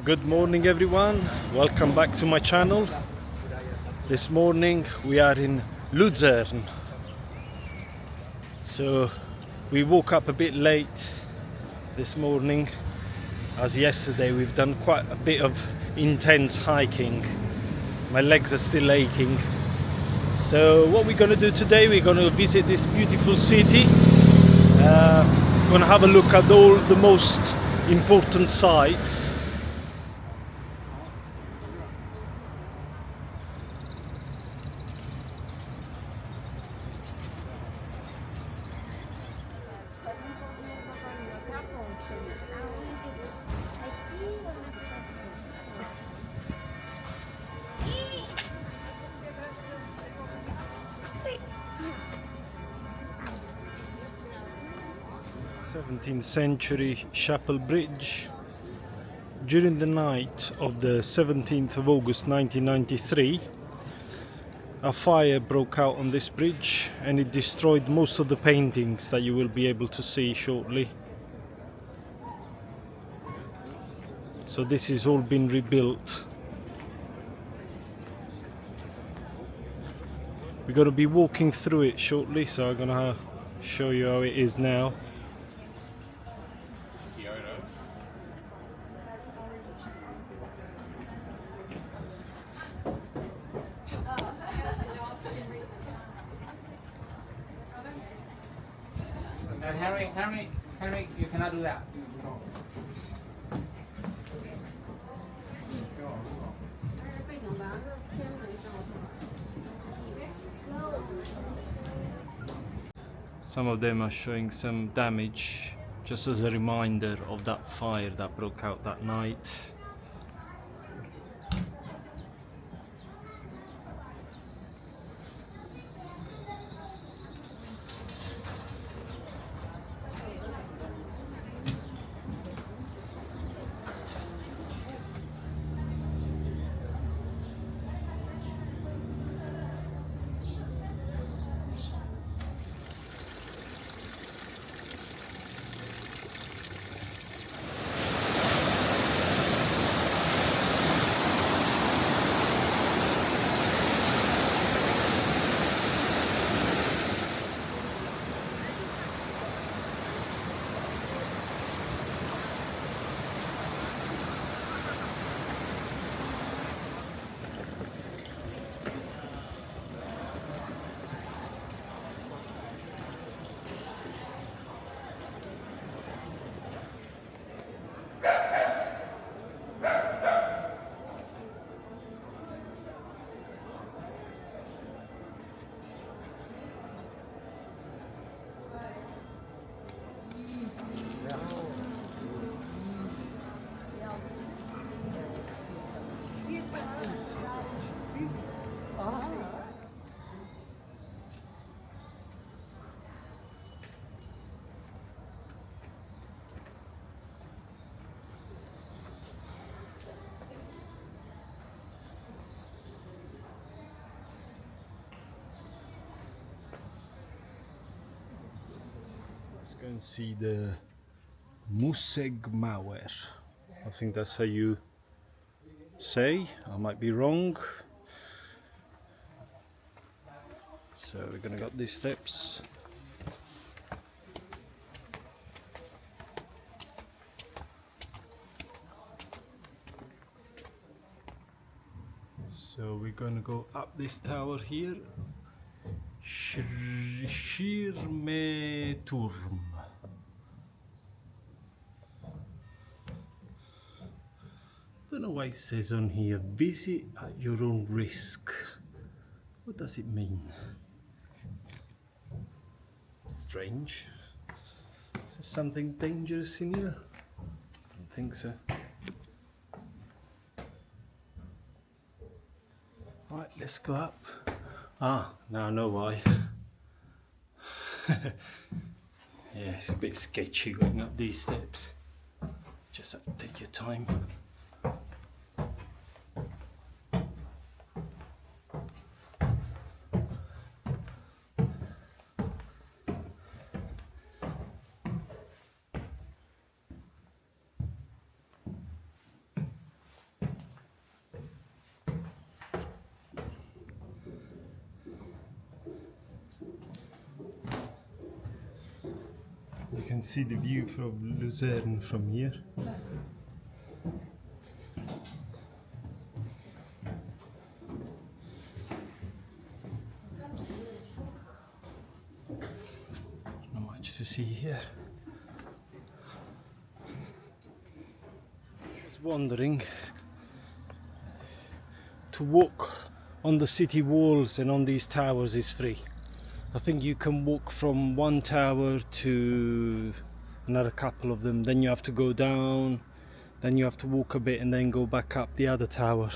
Good morning everyone, welcome back to my channel. This morning we are in Luzern. So we woke up a bit late this morning, as yesterday we've done quite a bit of intense hiking. My legs are still aching. So what we're going to do today, we're going to visit this beautiful city. We're going to have a look at all the most important sites. '17th century Chapel Bridge. During the night of the 17th of August 1993, a fire broke out on this bridge and it destroyed most of the paintings that you will be able to see shortly. So this has all been rebuilt. We're going to be walking through it shortly, so I'm going to show you how it is now. Henry, you cannot do that. Some of them are showing some damage, just as a reminder of that fire that broke out that night. Let's go and see the Mauer. I think that's how you say. I might be wrong. So we're gonna go these steps. So we're gonna go up this tower here. Schirmeturm. Don't know why it says on here, visit at your own risk. What does it mean? Strange. Is there something dangerous in here? I don't think so. Right, let's go up. Ah, now I know why. Yeah, it's a bit sketchy going up these steps. Just have to take your time. can see the view from Luzern from here. Not much to see here. I was wondering, to walk on the city walls and on these towers is free. I think you can walk from one tower to another couple of them, then you have to go down, then you have to walk a bit and then go back up the other tower.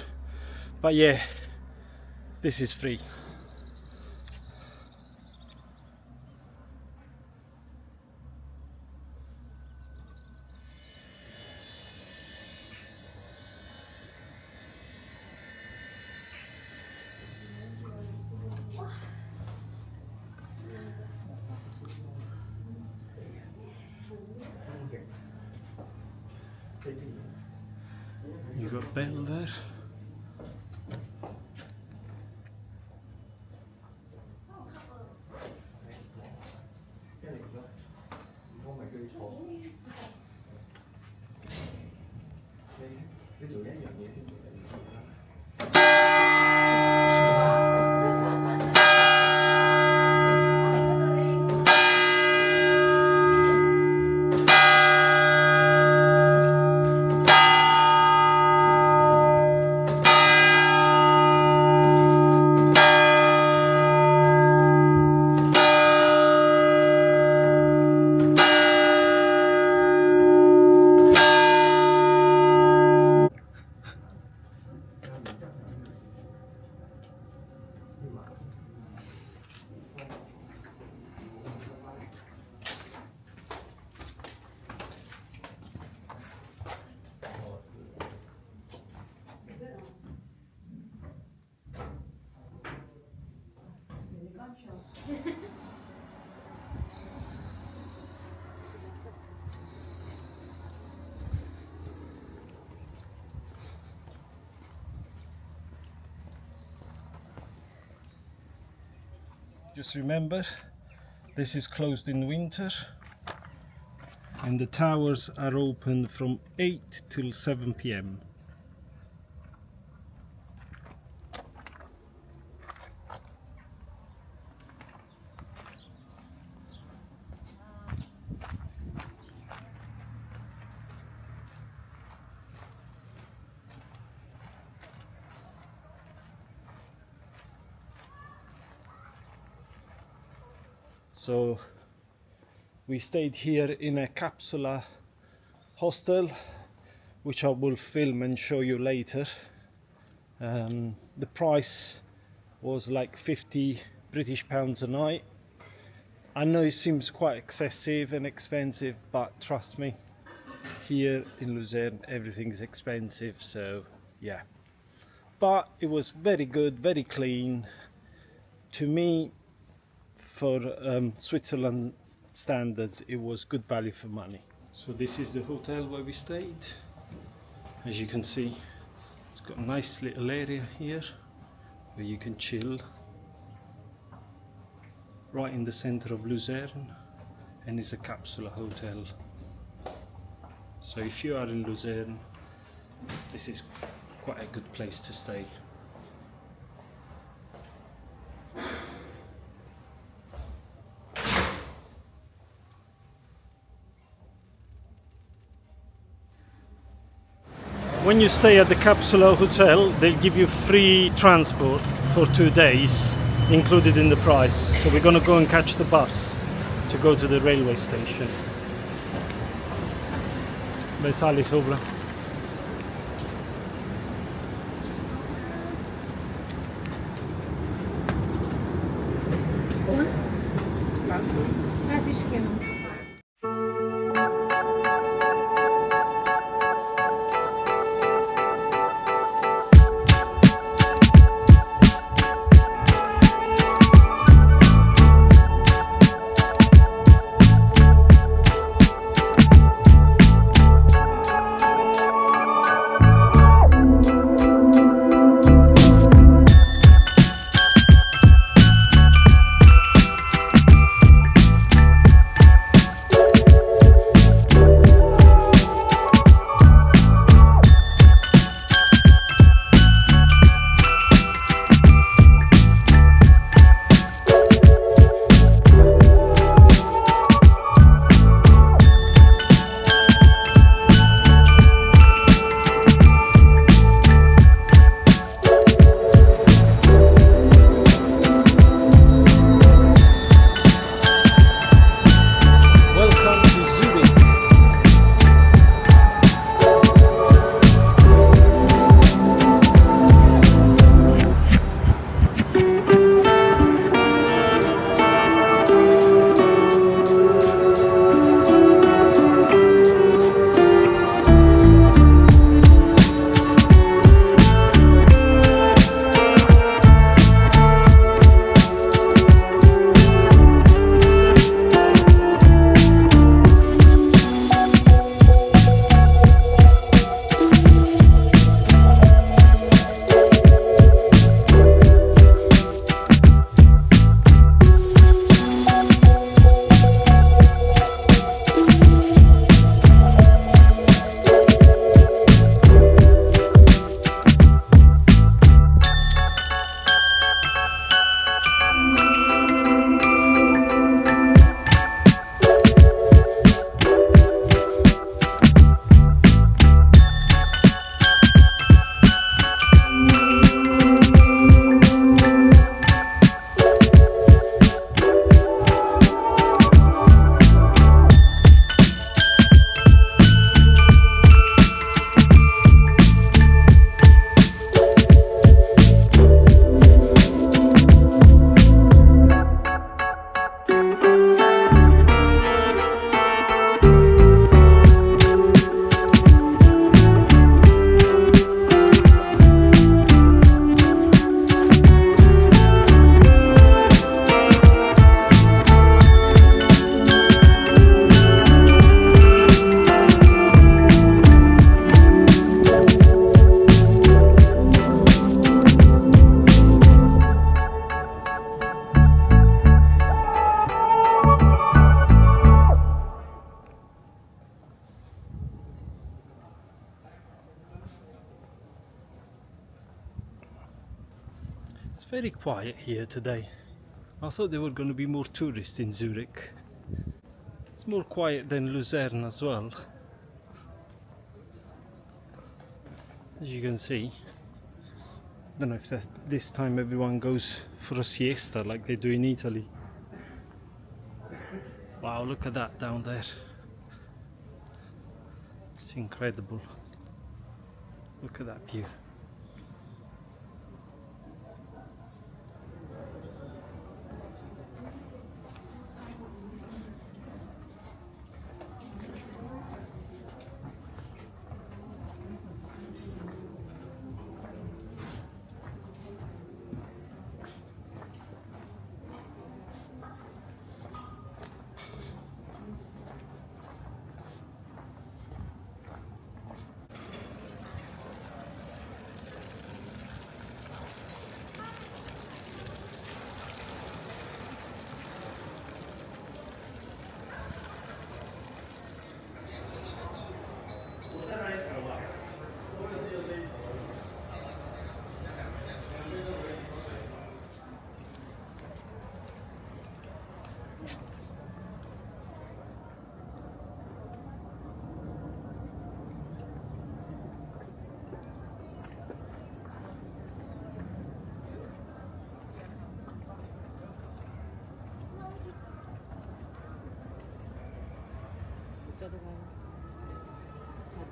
But yeah, this is free. You got bell there. Just remember, this is closed in winter and the towers are open from 8 till 7 p.m. So we stayed here in a capsula hostel, which I will film and show you later. The price was like 50 British pounds a night. I know it seems quite excessive and expensive, but trust me, here in Luzern everything is expensive, so yeah. But it was very good, very clean. To me, for Switzerland standards, it was good value for money. So this is the hotel where we stayed. As you can see, it's got a nice little area here where you can chill, right in the center of Luzern, and it's a capsule hotel. So if you are in Luzern, this is quite a good place to stay. When you stay at the Capsula Hotel, they'll give you free transport for 2 days, included in the price. So we're gonna go and catch the bus to go to the railway station. Sali sopra. It's very quiet here today. I thought there were going to be more tourists in Zurich. It's more quiet than Luzern as well. As you can see. I don't know if that's, this time everyone goes for a siesta like they do in Italy. Wow, look at that down there. It's incredible. Look at that view.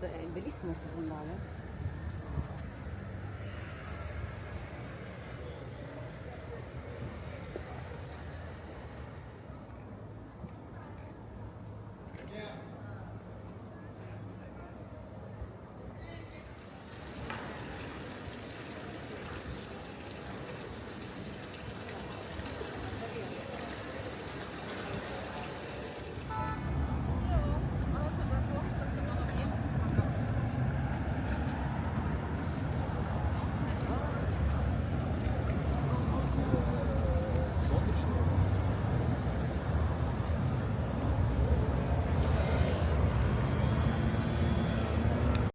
È bellissimo sto fondale.